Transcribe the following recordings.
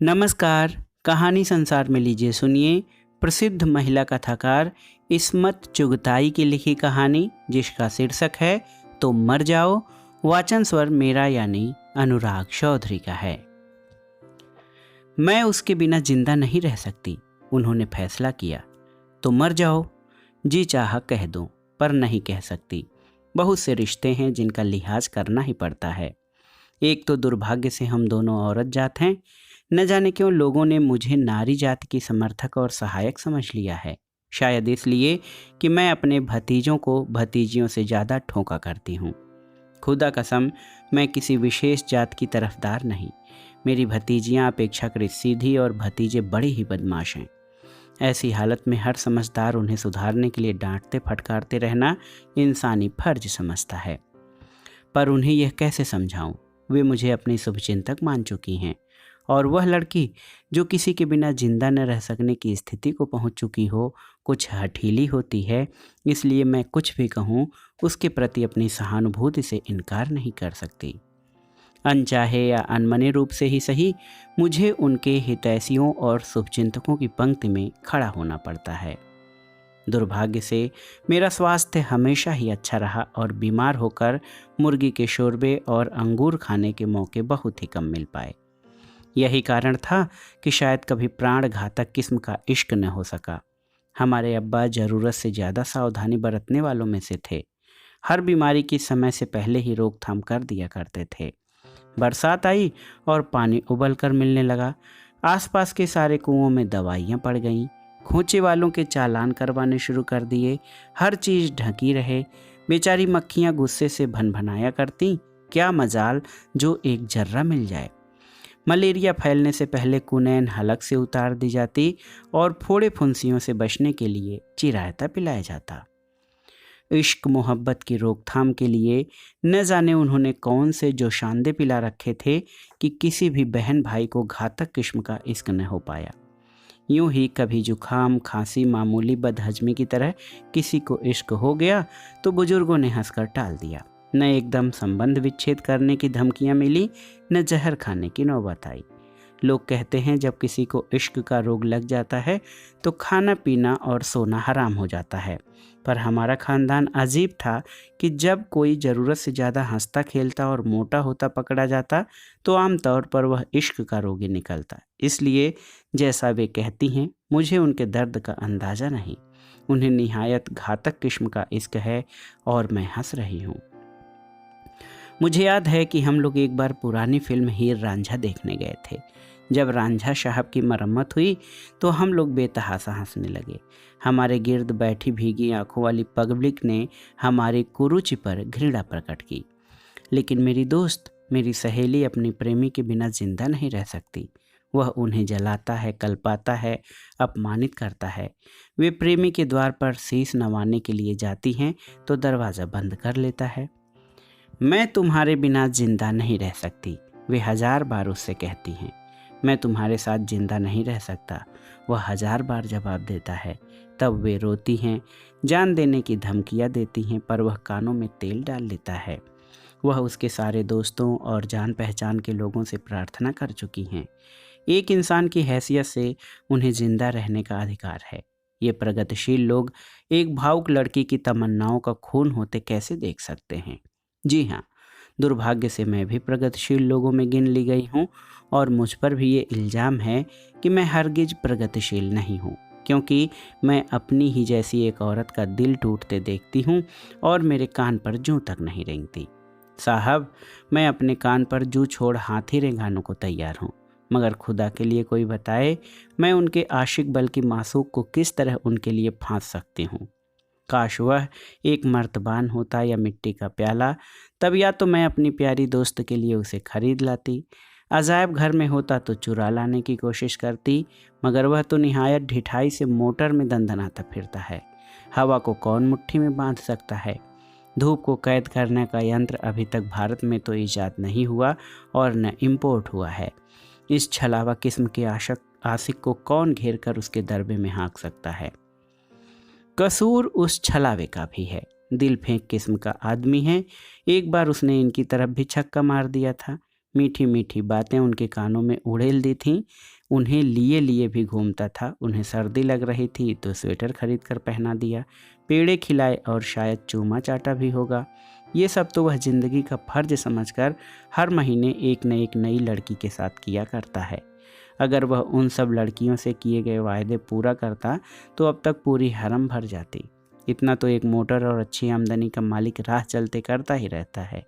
नमस्कार। कहानी संसार में लीजिए सुनिए प्रसिद्ध महिला कथाकार इस्मत चुगताई की लिखी कहानी जिसका शीर्षक है तो मर जाओ। वाचन स्वर मेरा यानी अनुराग चौधरी का है। मैं उसके बिना जिंदा नहीं रह सकती। उन्होंने फैसला किया। तो मर जाओ। जी चाह कह दूं पर नहीं कह सकती। बहुत से रिश्ते हैं जिनका लिहाज करना ही पड़ता है। एक तो दुर्भाग्य से हम दोनों औरत जात हैं। न जाने क्यों लोगों ने मुझे नारी जाति की समर्थक और सहायक समझ लिया है। शायद इसलिए कि मैं अपने भतीजों को भतीजियों से ज़्यादा ठोका करती हूँ। खुदा कसम मैं किसी विशेष जात की तरफदार नहीं। मेरी भतीजियाँ अपेक्षाकृत सीधी और भतीजे बड़े ही बदमाश हैं। ऐसी हालत में हर समझदार उन्हें सुधारने के लिए डांटते फटकारते रहना इंसानी फर्ज समझता है। पर उन्हें यह कैसे समझाऊं? वे मुझे अपनी शुभचिंतक मान चुकी हैं और वह लड़की जो किसी के बिना जिंदा न रह सकने की स्थिति को पहुंच चुकी हो कुछ हठीली होती है। इसलिए मैं कुछ भी कहूं उसके प्रति अपनी सहानुभूति से इनकार नहीं कर सकती। अनचाहे या अनमने रूप से ही सही मुझे उनके हितैषियों और शुभचिंतकों की पंक्ति में खड़ा होना पड़ता है। दुर्भाग्य से मेरा स्वास्थ्य हमेशा ही अच्छा रहा और बीमार होकर मुर्गी के शोरबे और अंगूर खाने के मौके बहुत ही कम मिल पाए। यही कारण था कि शायद कभी प्राण घातक किस्म का इश्क न हो सका। हमारे अब्बा ज़रूरत से ज़्यादा सावधानी बरतने वालों में से थे। हर बीमारी की समय से पहले ही रोकथाम कर दिया करते थे। बरसात आई और पानी उबल कर मिलने लगा। आसपास के सारे कुओं में दवाइयाँ पड़ गईं। खोचे वालों के चालान करवाने शुरू कर दिए। हर चीज़ ढकी रहे। बेचारी मक्खियाँ गुस्से से भनभनाया करती। क्या मजाल जो एक जर्रा मिल जाए। मलेरिया फैलने से पहले कुनैन हलक से उतार दी जाती और फोड़े फुंसियों से बचने के लिए चिरायता पिलाया जाता। इश्क मोहब्बत की रोकथाम के लिए न जाने उन्होंने कौन से जोशांदे पिला रखे थे कि किसी भी बहन भाई को घातक किस्म का इश्क न हो पाया। यूं ही कभी जुखाम खांसी मामूली बदहजमी की तरह किसी को इश्क हो गया तो बुजुर्गों ने हंसकर टाल दिया। न एकदम संबंध विच्छेद करने की धमकियां मिली न जहर खाने की नौबत आई। लोग कहते हैं जब किसी को इश्क का रोग लग जाता है तो खाना पीना और सोना हराम हो जाता है। पर हमारा खानदान अजीब था कि जब कोई ज़रूरत से ज़्यादा हंसता खेलता और मोटा होता पकड़ा जाता तो आमतौर पर वह इश्क का रोगी निकलता। इसलिए जैसा वे कहती हैं मुझे उनके दर्द का अंदाज़ा नहीं। उन्हें निहायत घातक किस्म का इश्क है और मैं हंस रही हूँ। मुझे याद है कि हम लोग एक बार पुरानी फिल्म हीर रांझा देखने गए थे। जब रांझा साहब की मरम्मत हुई तो हम लोग बेतहासा हंसने लगे। हमारे गिर्द बैठी भीगी आंखों वाली पब्लिक ने हमारी कुरुचि पर घृणा प्रकट की। लेकिन मेरी दोस्त मेरी सहेली अपनी प्रेमी के बिना जिंदा नहीं रह सकती। वह उन्हें जलाता है कल्पाता है अपमानित करता है। वे प्रेमी के द्वार पर शीश नवाने के लिए जाती हैं तो दरवाज़ा बंद कर लेता है। मैं तुम्हारे बिना जिंदा नहीं रह सकती, वे 1000 बार उससे कहती हैं। मैं तुम्हारे साथ जिंदा नहीं रह सकता, वह 1000 बार जवाब देता है। तब वे रोती हैं, जान देने की धमकियां देती हैं, पर वह कानों में तेल डाल लेता है। वह उसके सारे दोस्तों और जान पहचान के लोगों से प्रार्थना कर चुकी हैं। एक इंसान की हैसियत से उन्हें जिंदा रहने का अधिकार है। ये प्रगतिशील लोग एक भावुक लड़की की तमन्नाओं का खून होते कैसे देख सकते हैं? जी हाँ, दुर्भाग्य से मैं भी प्रगतिशील लोगों में गिन ली गई हूँ और मुझ पर भी ये इल्ज़ाम है कि मैं हरगिज प्रगतिशील नहीं हूँ, क्योंकि मैं अपनी ही जैसी एक औरत का दिल टूटते देखती हूँ और मेरे कान पर जूं तक नहीं रेंगती। साहब, मैं अपने कान पर जूं छोड़ हाथी रेंगाने को तैयार हूँ, मगर खुदा के लिए कोई बताए मैं उनके आशिक बल्कि मासूक को किस तरह उनके लिए फांस सकती हूँ। काश वह एक मर्तबान होता या मिट्टी का प्याला, तब या तो मैं अपनी प्यारी दोस्त के लिए उसे खरीद लाती। अजायब घर में होता तो चुरा लाने की कोशिश करती, मगर वह तो निहायत ढिठाई से मोटर में दंदनाता फिरता है। हवा को कौन मुट्ठी में बांध सकता है? धूप को कैद करने का यंत्र अभी तक भारत में तो ईजाद नहीं हुआ और न इम्पोर्ट हुआ है। इस छलावा किस्म के आशिक को कौन घेर कर उसके दरबे में हाँक सकता है? कसूर उस छलावे का भी है। दिल फेंक किस्म का आदमी है। एक बार उसने इनकी तरफ भी छक्का मार दिया था। मीठी मीठी बातें उनके कानों में उड़ेल दी थीं। उन्हें लिए लिए भी घूमता था। उन्हें सर्दी लग रही थी तो स्वेटर खरीद कर पहना दिया, पेड़े खिलाए और शायद चूमा चाटा भी होगा। ये सब तो वह जिंदगी का फर्ज समझकर हर महीने एक न एक नई लड़की के साथ किया करता है। अगर वह उन सब लड़कियों से किए गए वायदे पूरा करता तो अब तक पूरी हरम भर जाती। इतना तो एक मोटर और अच्छी आमदनी का मालिक राह चलते करता ही रहता है।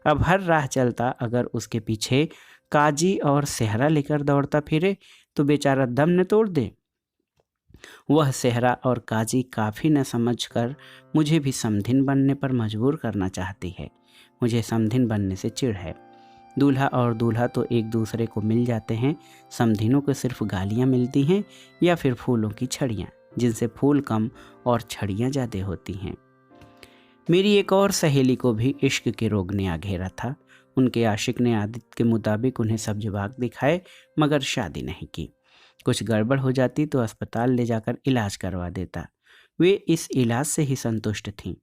अब हर राह चलता अगर उसके पीछे काजी और सेहरा लेकर दौड़ता फिरे तो बेचारा दम न तोड़ दे। वह सेहरा और काजी काफ़ी न समझकर मुझे भी समधिन बनने पर मजबूर करना चाहती है। मुझे समधिन बनने से चिढ़ है। दूल्हा और दूल्हा तो एक दूसरे को मिल जाते हैं, समधिनों को सिर्फ गालियाँ मिलती हैं या फिर फूलों की छड़ियाँ, जिनसे फूल कम और छड़ियाँ ज़्यादा होती हैं। मेरी एक और सहेली को भी इश्क के रोग ने आ घेरा था। उनके आशिक ने आदत के मुताबिक उन्हें सब जवाब दिखाए मगर शादी नहीं की। कुछ गड़बड़ हो जाती तो अस्पताल ले जाकर इलाज करवा देता। वे इस इलाज से ही संतुष्ट थीं।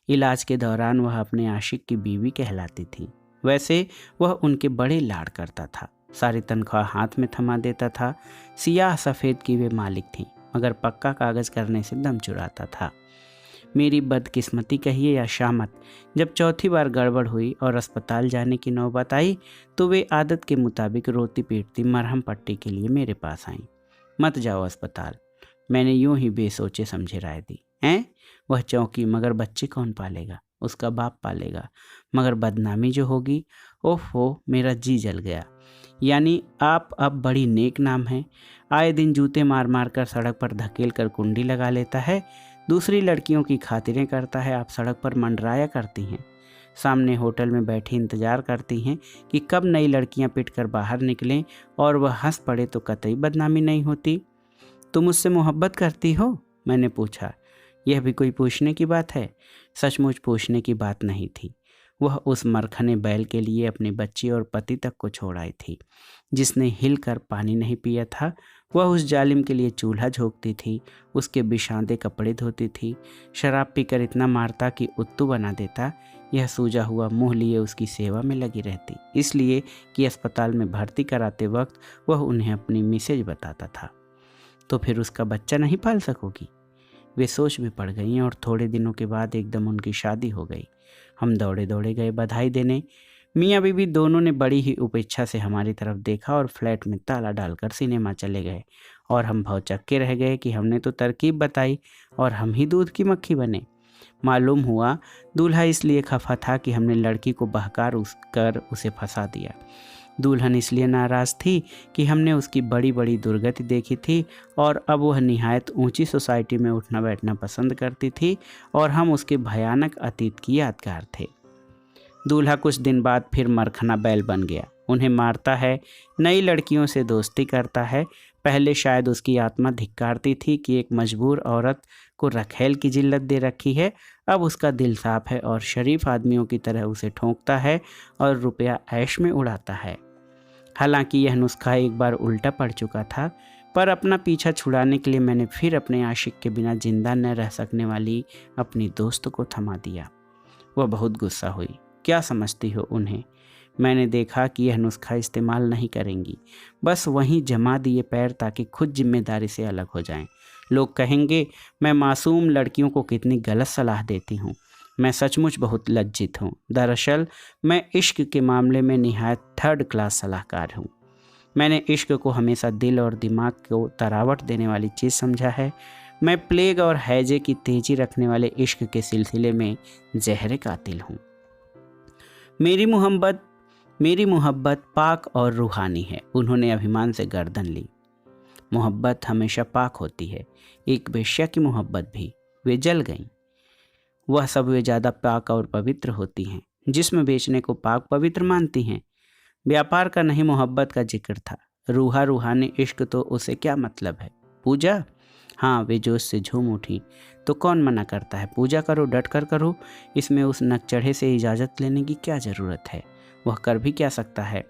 इलाज के दौरान वह अपने आशिक की बीवी कहलाती थी। वैसे वह उनके बड़े लाड करता था, सारी तनख्वाह हाथ में थमा देता था। सियाह सफ़ेद की वे मालिक थीं मगर पक्का कागज़ करने से दम चुराता था। मेरी बदकिस्मती कहिए या शामत, जब चौथी बार गड़बड़ हुई और अस्पताल जाने की नौबत आई तो वे आदत के मुताबिक रोती पीटती मरहम पट्टी के लिए मेरे पास आईं। मत जाओ अस्पताल, मैंने यूं ही बेसोचे समझे राय दी। हैं, वह चौंकी, मगर बच्चे कौन पालेगा? उसका बाप पालेगा, मगर बदनामी जो होगी। ओहो, मेरा जी जल गया। यानी आप अब बड़ी नेक नाम हैं। आए दिन जूते मार मार कर सड़क पर धकेल कर कुंडी लगा लेता है, दूसरी लड़कियों की खातिरें करता है। आप सड़क पर मंडराया करती हैं, सामने होटल में बैठी इंतज़ार करती हैं कि कब नई लड़कियां पिट कर बाहर निकलें और वह हंस पड़े तो कतई बदनामी नहीं होती। तुम मुझसे मोहब्बत करती हो? मैंने पूछा। यह भी कोई पूछने की बात है? सचमुच पूछने की बात नहीं थी। वह उस मरखने बैल के लिए अपनी बच्ची और पति तक को छोड़ आई थी, जिसने हिल कर पानी नहीं पिया था। वह उस जालिम के लिए चूल्हा झोंकती थी, उसके बिछांदे कपड़े धोती थी, शराब पीकर इतना मारता कि उत्तू बना देता। यह सूजा हुआ मुंह लिए उसकी सेवा में लगी रहती, इसलिए कि अस्पताल में भर्ती कराते वक्त वह उन्हें अपनी मिसेज बताता था। तो फिर उसका बच्चा नहीं पाल सकोगी? वे सोच में पड़ गईं और थोड़े दिनों के बाद एकदम उनकी शादी हो गई। हम दौड़े दौड़े गए बधाई देने। मियाँ बीवी दोनों ने बड़ी ही उपेक्षा से हमारी तरफ देखा और फ्लैट में ताला डालकर सिनेमा चले गए। और हम भौचक्के रह गए कि हमने तो तरकीब बताई और हम ही दूध की मक्खी बने। मालूम हुआ दूल्हा इसलिए खफा था कि हमने लड़की को बहकार कर उसे फंसा दिया। दुल्हन इसलिए नाराज़ थी कि हमने उसकी बड़ी बड़ी दुर्गति देखी थी और अब वह निहायत ऊंची सोसाइटी में उठना बैठना पसंद करती थी और हम उसके भयानक अतीत की यादगार थे। दूल्हा कुछ दिन बाद फिर मरखना बैल बन गया। उन्हें मारता है, नई लड़कियों से दोस्ती करता है। पहले शायद उसकी आत्मा धिक्कारती थी कि एक मजबूर औरत को रखेल की जिल्लत दे रखी है। अब उसका दिल साफ है और शरीफ आदमियों की तरह उसे ठोंकता है और रुपया ऐश में उड़ाता है। हालांकि यह नुस्खा एक बार उल्टा पड़ चुका था, पर अपना पीछा छुड़ाने के लिए मैंने फिर अपने आशिक के बिना जिंदा न रह सकने वाली अपनी दोस्त को थमा दिया। वह बहुत गुस्सा हुई। क्या समझती हो उन्हें? मैंने देखा कि यह नुस्खा इस्तेमाल नहीं करेंगी, बस वहीं जमा दिए पैर ताकि खुद जिम्मेदारी से अलग हो जाएं। लोग कहेंगे मैं मासूम लड़कियों को कितनी गलत सलाह देती हूँ। मैं सचमुच बहुत लज्जित हूँ। दरअसल मैं इश्क के मामले में निहायत थर्ड क्लास सलाहकार हूँ। मैंने इश्क को हमेशा दिल और दिमाग को तरावट देने वाली चीज़ समझा है। मैं प्लेग और हैजे की तेजी रखने वाले इश्क के सिलसिले में जहर कातिल हूँ। मेरी मोहब्बत पाक और रूहानी है। उन्होंने अभिमान से गर्दन ली। मोहब्बत हमेशा पाक होती है, एक वेश्या की मोहब्बत भी। वे जल गईं। वह सब वे ज़्यादा पाक और पवित्र होती हैं, जिस्म बेचने को पाक पवित्र मानती हैं। व्यापार का नहीं, मोहब्बत का जिक्र था। रूहा रूहानी इश्क तो उसे क्या मतलब है? पूजा? हाँ, वे जोश से झूम उठी। तो कौन मना करता है? पूजा करो, डट कर करो। इसमें उस नकचढ़े से इजाज़त लेने की क्या ज़रूरत है? वह कर भी क्या सकता है?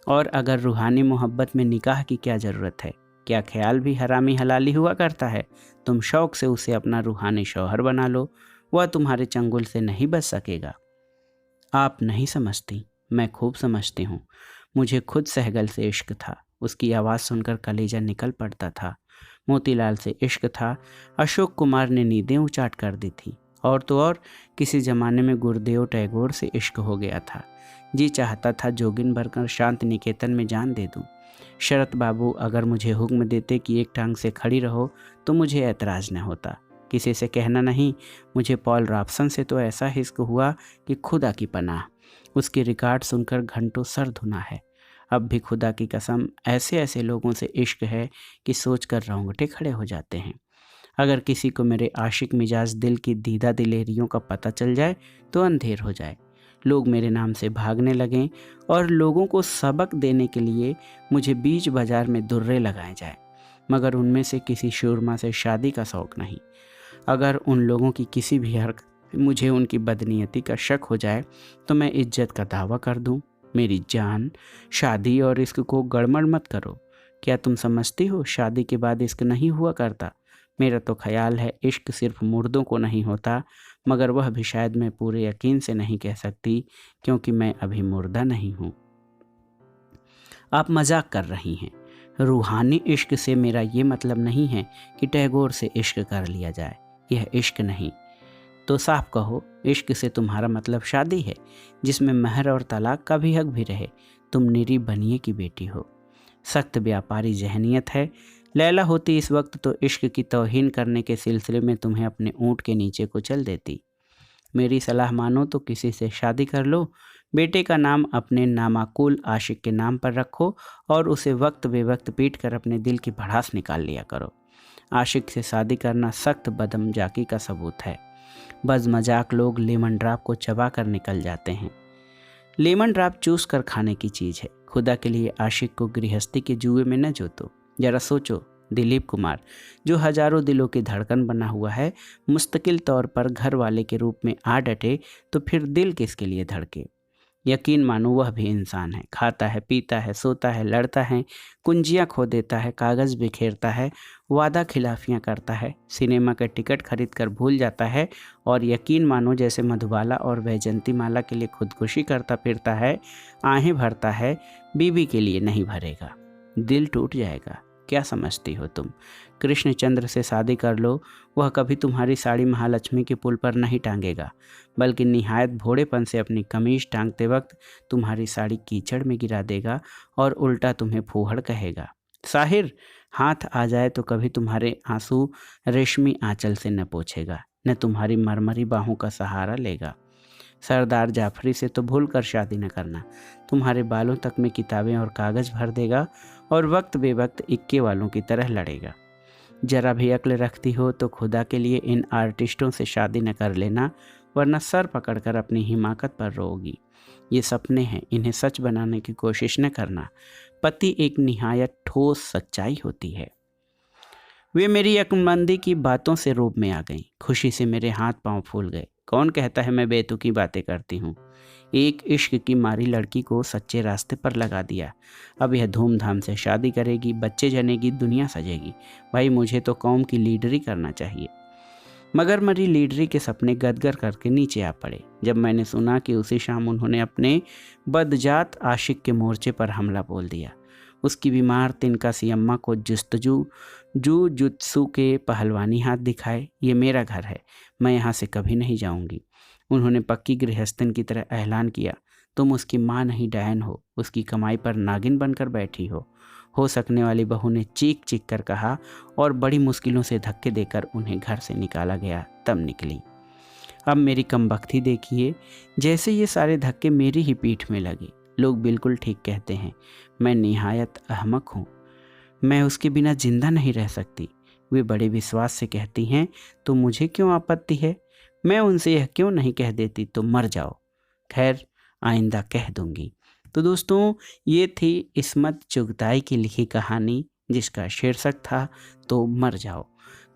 और अगर रूहानी मोहब्बत में निकाह की क्या ज़रूरत है? क्या ख्याल भी हरामी हलाली हुआ करता है? तुम शौक़ से उसे अपना रूहानी शौहर बना लो, वह तुम्हारे चंगुल से नहीं बच सकेगा। आप नहीं समझती, मैं खूब समझती हूँ। मुझे खुद सहगल से इश्क था, उसकी आवाज़ सुनकर कलेजा निकल पड़ता था। मोतीलाल से इश्क था, अशोक कुमार ने नींदें उचाट कर दी थी। और तो और किसी ज़माने में गुरुदेव टैगोर से इश्क हो गया था। जी चाहता था जोगिन भरकर शांति निकेतन में जान दे दूं। शरत बाबू अगर मुझे हुक्म देते कि एक टांग से खड़ी रहो तो मुझे ऐतराज़ न होता। किसी से कहना नहीं, मुझे पॉल रॉबसन से तो ऐसा हिस्क हुआ कि खुदा की पनाह। उसके रिकॉर्ड सुनकर घंटों सर धुना है। अब भी खुदा की कसम ऐसे ऐसे लोगों से इश्क है कि सोचकर रोंगटे खड़े हो जाते हैं। अगर किसी को मेरे आशिक मिजाज दिल की दीदा दिलेरियों का पता चल जाए तो अंधेर हो जाए, लोग मेरे नाम से भागने लगें और लोगों को सबक देने के लिए मुझे बीच बाजार में दुर्रे लगाए जाए, मगर उनमें से किसी शूरमा से शादी का शौक़ नहीं। अगर उन लोगों की किसी भी हरकत मुझे उनकी बदनीयती का शक हो जाए तो मैं इज्जत का दावा कर दूं। मेरी जान, शादी और इश्क को गड़बड़ मत करो। क्या तुम समझती हो शादी के बाद इश्क नहीं हुआ करता? मेरा तो ख्याल है इश्क सिर्फ मुर्दों को नहीं होता, मगर वह भी शायद मैं पूरे यकीन से नहीं कह सकती, क्योंकि मैं अभी मुर्दा नहीं हूँ। आप मजाक कर रही हैं। रूहानी इश्क से मेरा ये मतलब नहीं है कि टैगोर से इश्क कर लिया जाए, यह इश्क नहीं। तो साफ कहो, इश्क से तुम्हारा मतलब शादी है, जिसमें महर और तलाक का भी हक भी रहे। तुम निरी बनिए की बेटी हो, सख्त व्यापारी जहनियत है। लैला होती इस वक्त तो इश्क की तौहीन करने के सिलसिले में तुम्हें अपने ऊँट के नीचे कुचल देती। मेरी सलाह मानो तो किसी से शादी कर लो। बेटे का नाम अपने नामाकुल आशिक के नाम पर रखो और उसे वक्त बेवक्त पीट कर अपने दिल की भड़ास निकाल लिया करो। आशिक से शादी करना सख्त बदमजाकी का सबूत है। बस मजाक लोग लेमन ड्राप को चबा कर निकल जाते हैं। लेमन ड्राप चूस कर खाने की चीज़ है। खुदा के लिए आशिक को गृहस्थी के जुए में न जोतो। जरा सोचो, दिलीप कुमार जो हजारों दिलों की धड़कन बना हुआ है, मुस्तकिल तौर पर घर वाले के रूप में आ डटे तो फिर दिल किसके लिए धड़के? यकीन मानो वह भी इंसान है, खाता है, पीता है, सोता है, लड़ता है, कुंजियाँ खो देता है, कागज़ बिखेरता है, वादा खिलाफियाँ करता है, सिनेमा का टिकट खरीद कर भूल जाता है और यकीन मानो जैसे मधुबाला और वैजंती माला के लिए खुदकुशी करता फिरता है, आहें भरता है, बीवी के लिए नहीं भरेगा। दिल टूट जाएगा। क्या समझती हो तुम? कृष्णचंद्र से शादी कर लो, वह कभी तुम्हारी साड़ी महालक्ष्मी के पुल पर नहीं टांगेगा, बल्कि निहायत भोड़ेपन से अपनी कमीज टांगते वक्त तुम्हारी साड़ी कीचड़ में गिरा देगा और उल्टा तुम्हें फूहड़ कहेगा। साहिर हाथ आ जाए तो कभी तुम्हारे आंसू रेशमी आंचल से न पोंछेगा, न तुम्हारी मरमरी बाहों का सहारा लेगा। सरदार जाफरी से तो भूल कर शादी न करना, तुम्हारे बालों तक में किताबें और कागज़ भर देगा और वक्त बेवक्त इक्के वालों की तरह लड़ेगा। जरा भी अक्ल रखती हो तो खुदा के लिए इन आर्टिस्टों से शादी न कर लेना, वरना सर पकड़कर अपनी हिमाकत पर रोगी। ये सपने हैं, इन्हें सच बनाने की कोशिश न करना। पति एक निहायत ठोस सच्चाई होती है। वे मेरी अक्लमंदी की बातों से रोब में आ गईं। खुशी से मेरे हाथ पांव फूल गए। कौन कहता है मैं बेतुकी बातें करती हूँ? एक इश्क की मारी लड़की को सच्चे रास्ते पर लगा दिया। अब यह धूमधाम से शादी करेगी, बच्चे जनेगी, दुनिया सजेगी। भाई मुझे तो कौम की लीडरी करना चाहिए। मगर मरी लीडरी के सपने गदगर करके नीचे आ पड़े जब मैंने सुना कि उसी शाम उन्होंने अपने बदजात आशिक के मोर्चे पर हमला बोल दिया। उसकी बीमार तिनका सी अम्मा को जुत्सु के पहलवानी हाथ दिखाए, ये मेरा घर है, मैं यहाँ से कभी नहीं जाऊँगी। उन्होंने पक्की गृहस्थन की तरह ऐलान किया, तुम उसकी माँ नहीं डायन हो, उसकी कमाई पर नागिन बनकर बैठी हो सकने वाली बहू ने चीख चीख कर कहा और बड़ी मुश्किलों से धक्के देकर उन्हें घर से निकाला गया। तब निकली। अब मेरी कमबख्ती देखिए, जैसे ये सारे धक्के मेरी ही पीठ में लगे। लोग बिल्कुल ठीक कहते हैं, मैं निहायत अहमक हूँ, मैं उसके बिना जिंदा नहीं रह सकती। वे बड़े विश्वास से कहती हैं, तो मुझे क्यों आपत्ति है? मैं उनसे यह क्यों नहीं कह देती तो मर जाओ। खैर, आइंदा कह दूंगी। तो दोस्तों, ये थी इस्मत चुगताई की लिखी कहानी, जिसका शीर्षक था तो मर जाओ।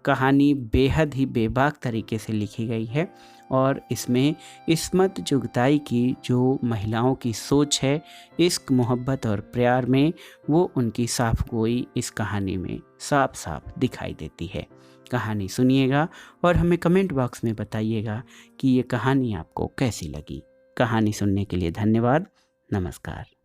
कहानी बेहद ही बेबाक तरीके से लिखी गई है और इसमें इस्मत चुगताई की जो महिलाओं की सोच है इश्क, मोहब्बत और प्यार में, वो उनकी साफ गोई इस कहानी में साफ साफ दिखाई देती है। कहानी सुनिएगा और हमें कमेंट बॉक्स में बताइएगा कि ये कहानी आपको कैसी लगी। कहानी सुनने के लिए धन्यवाद। नमस्कार।